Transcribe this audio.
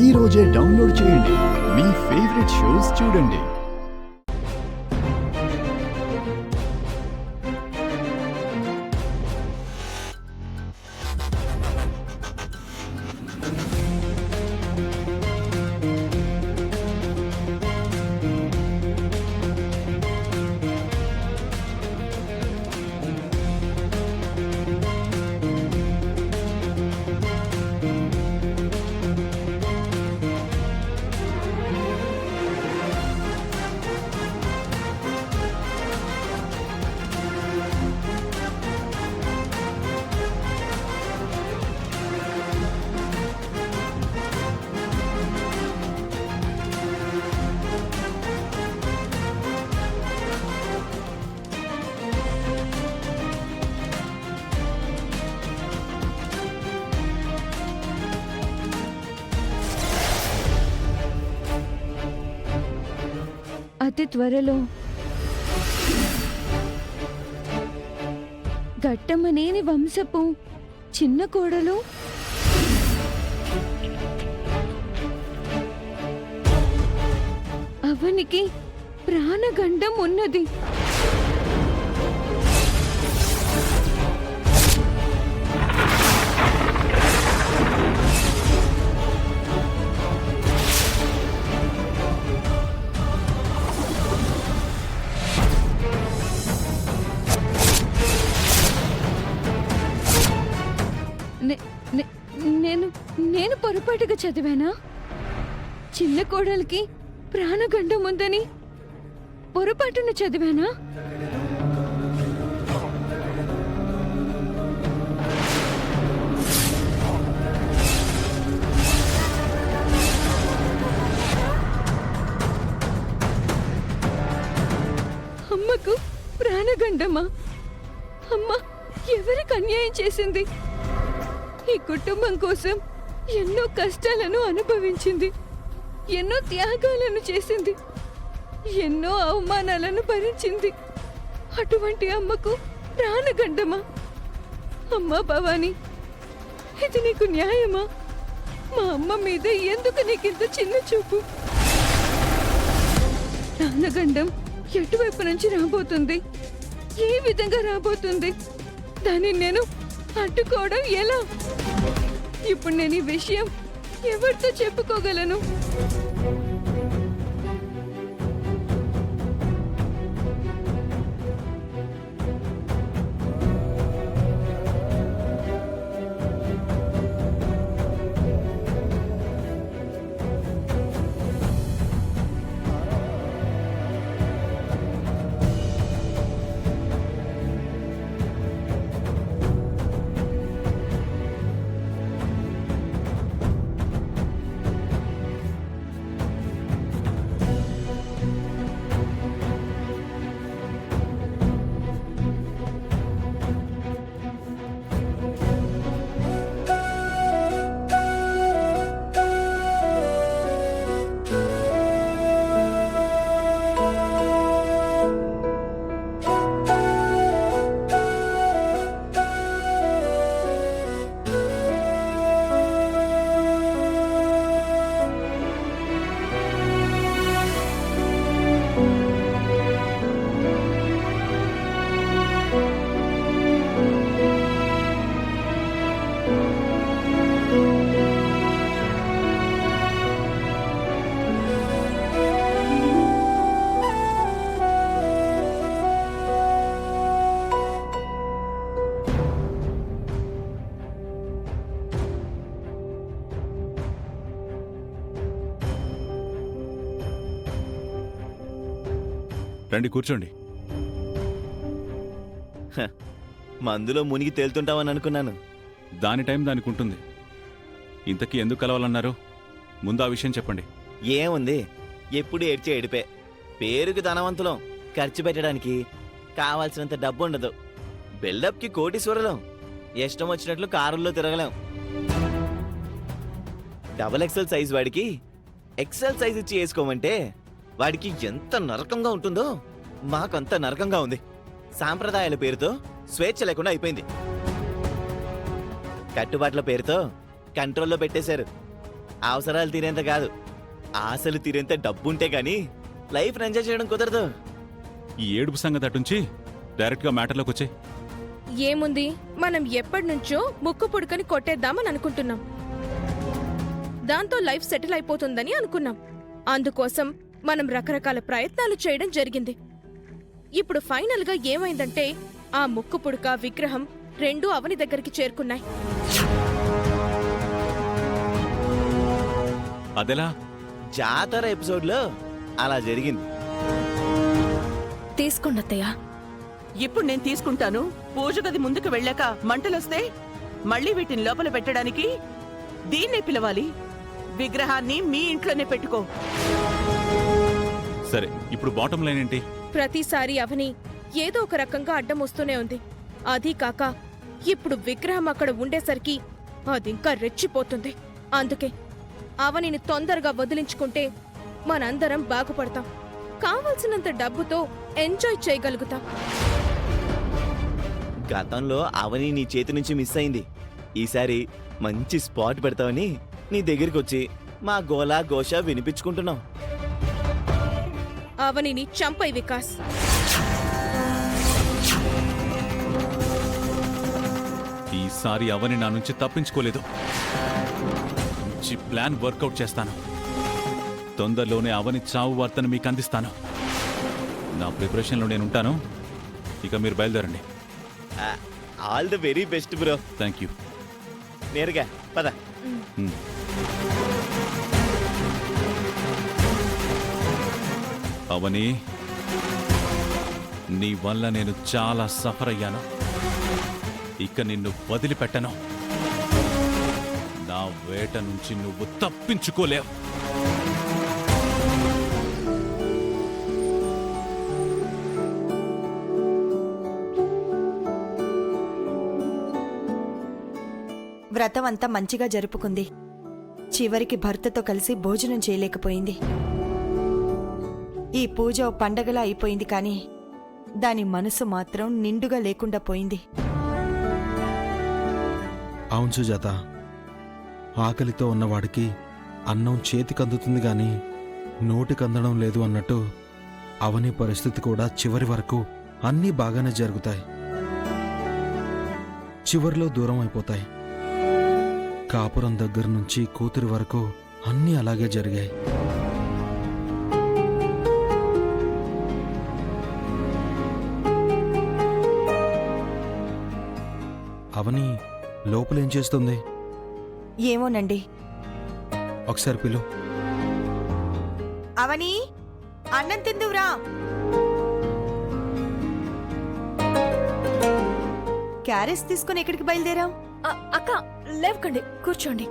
ఈ రోజే డౌన్లోడ్ చేయండి. మీ ఫేవరెట్ షోస్ చూడండి. అతి త్వరలో ఘట్టమనేని వంశపు చిన్న కోడలు అవనికి ప్రాణగండం ఉన్నది. నేను పొరపాటుగా చదివానా? చిన్న కోడలికి ప్రాణగండం ఉందని పొరపాటున చదివానా? అమ్మకు ప్రాణగండమా? అమ్మ ఎవరికి అన్యాయం చేసింది? ఈ కుటుంబం కోసం ఎన్నో కష్టాలను అనుభవించింది, ఎన్నో త్యాగాలను చేసింది, ఎన్నో అవమానాలను భరించింది. అటువంటి అమ్మకు ప్రాణగండమా? అమ్మా భవాని, ఇది నీకు న్యాయమా? మా అమ్మ మీద ఎందుకు నీకింత చిన్న చూపు? ప్రాణగండం ఎటువైపు నుంచి రాబోతుంది? ఏ విధంగా రాబోతుంది? దాన్ని నేను అడ్డుకోవడం ఎలా? ఇప్పుడు నేను ఈ విషయం ఎవరితో చెప్పుకోగలను? రండి కూర్చోండి. మందులో మునిగి తేలుతుంటామని అనుకున్నాను. దాని టైం దానికి ఉంటుంది. ఇంతకీ ఎందుకు కలవాలన్నారు? ముందు ఆ విషయం చెప్పండి. ఏముంది, ఎప్పుడు ఏడ్చే ఏడిపే. పేరుకి ధనవంతులం, ఖర్చు పెట్టడానికి కావాల్సినంత డబ్బు ఉండదు. బిల్డప్కి కోటీశ్వరులం, ఇష్టం వచ్చినట్లు కారుల్లో తిరగలేం. డబుల్ ఎక్సెల్ సైజ్ వాడికి ఎక్సెల్ సైజ్ ఇచ్చి వేసుకోమంటే వాడికి ఎంత నరకంగా ఉంటుందో మాకంత నరకంగా ఉంది. సాంప్రదాయాల పేరుతో స్వేచ్ఛ లేకుండా అయిపోయింది. కట్టుబాట్ల పేరుతో కంట్రోల్లో పెట్టేశారు. అవసరాలు తీరేంత కాదు, ఆశలు తీరేంత డబ్బుంటే గాని లైఫ్ ఎంజాయ్ చేయడం కుదరదు. ఈ ఏడుపు సంగతి అటుంచి డైరెక్ట్గా మ్యాటర్లోకి వచ్చే. ఏముంది, మనం ఎప్పటినుంచో ముక్కు పుడకని కొట్టేద్దామని అనుకుంటున్నాం. దాంతో లైఫ్ సెటిల్ అయిపోతుందని అనుకున్నాం. అందుకోసం మనం రకరకాల ప్రయత్నాలు చేయడం జరిగింది. ఇప్పుడు ఫైనల్ గా ఏమైందంటే ఆ ముక్కు పుడక విగ్రహం రెండూ అవని దగ్గరికి చేరుకున్నాయి. అదెలా? జాతర ఎపిసోడ్లో అలా జరిగింది. తీసుకోండి అత్తయ్య. ఇప్పుడు నేను తీసుకుంటాను. పూజ గది ముందుకు వెళ్ళాక మంటలొస్తే మళ్ళీ వీటిని లోపల పెట్టడానికి దీన్నే పిలవాలి. విగ్రహాన్ని మీ ఇంట్లోనే పెట్టుకో. సరే, ఇప్పుడు బాటం లైన్ ఏంటి? ప్రతిసారి అవని ఏదో ఒక రకంగా అడ్డం వస్తూనే ఉంది. అదీ కాక ఇప్పుడు విగ్రహం అక్కడ ఉండేసరికి అదింకా రెచ్చిపోతుంది. అందుకే అవనిని తొందరగా వదిలించుకుంటే మనందరం బాగుపడతాం. కావలసినంత డబ్బుతో ఎంజాయ్ చేయగలుగుతాం. గతంలో అవని నీ చేతి నుంచి మిస్ అయింది. ఈసారి మంచి స్పాట్ పెడతావని నీ దగ్గరికి వచ్చి మా గోలా గోష వినిపించుకుంటున్నాం. అవనిని చంపై వికాస్. ఈసారి అవని నా నుంచి తప్పించుకోలేదు. మంచి ప్లాన్ వర్కౌట్ చేస్తాను. తొందరలోనే అవని చావు వార్తను మీకు అందిస్తాను. నా ప్రిపరేషన్లో నేను ఉంటాను. ఇక మీరు బయలుదేరండి. All the very best bro. Thank you. నేరుగా పద. అవని, నీ వల్ల నేను చాలా సఫర్ అయ్యాను. ఇక నిన్ను వదిలిపెట్టను. నా వేట నుంచి నువ్వు తప్పించుకోలేవు. వ్రతం అంతా మంచిగా జరుపుకుంది. చివరికి భర్తతో కలిసి భోజనం చేయలేకపోయింది. ఈ పూజ ఓ పండగలా అయిపోయింది, కానీ దాని మనసు మాత్రం నిండుగా లేకుండా పోయింది. అవును సుజాత, ఆకలితో ఉన్నవాడికి అన్నం చేతికందుతుంది గాని నోటికందడం లేదు అన్నట్టు అవని పరిస్థితి కూడా చివరి వరకు అన్నీ బాగానే జరుగుతాయి. చివరిలో దూరం అయిపోతాయి. కాపురం దగ్గర నుంచి కూతురి వరకు అన్నీ అలాగే జరిగాయి. అవని లోపలేం చేస్తుంది? ఏమోనండి. ఒకసారి పిలు. అవని, అన్నం తిందువురా. క్యారెట్స్ తీసుకుని ఎక్కడికి బయలుదేరాం? అక్క లేవకండి, కూర్చోండి.